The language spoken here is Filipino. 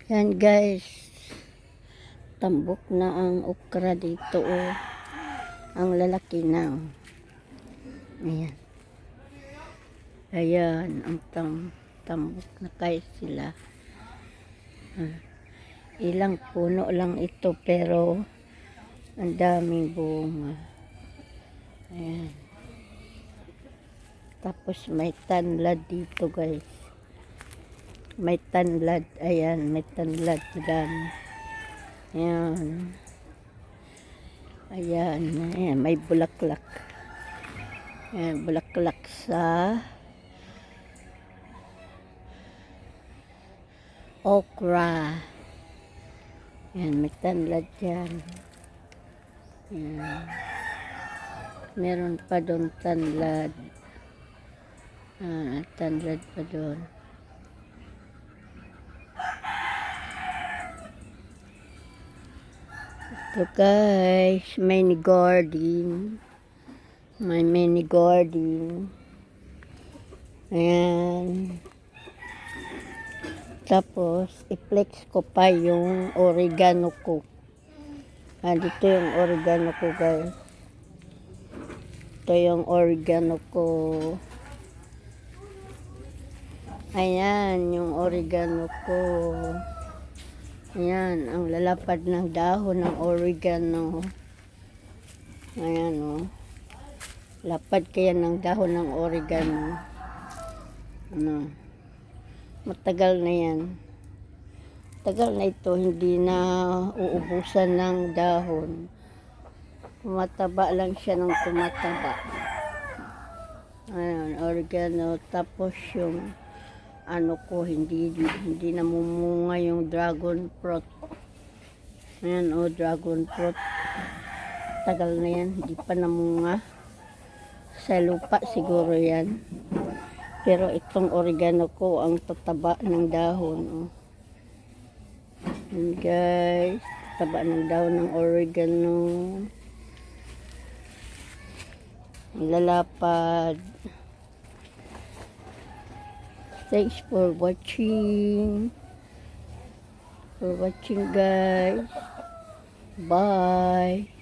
Yan guys, tambok na ang okra dito oh. Ang lalaki na oh. Ayan. Ayan, ang tambok na kayo sila. Ilang puno lang ito pero ang daming bunga. Ayan. Tapos may tanlad dito guys. May tanlad. Ayan, may tanlad dyan. Ayan. Ayan. Ayan, may bulaklak. Ayan, bulaklak sa okra. Ayan, may tanlad dyan. Ayan. Meron pa doon tanlad. Tanlad pa doon. Ito guys, mini garden. May mini garden. Ayan. Tapos, i-flex ko pa yung oregano ko. Dito yung oregano ko guys. Ito yung oregano ko. Ayan, yung oregano ko. Ayan, ang lalapad ng dahon ng oregano. Ayan o. Lapad kaya ng dahon ng oregano. Ano. Matagal na yan. Tagal na ito, hindi na uubusan ng dahon. Tumataba lang siya ng tumataba. Ayan, oregano. Tapos yung ano ko, hindi namumunga yung dragon fruit. Ayan o, dragon fruit. Tagal na yan, hindi pa namunga. Sa lupa siguro yan. Pero itong oregano ko, ang tataba ng dahon. Oh. And guys, taba ng dahon ng oregano. Lalapad. Thanks for watching. Guys. Bye.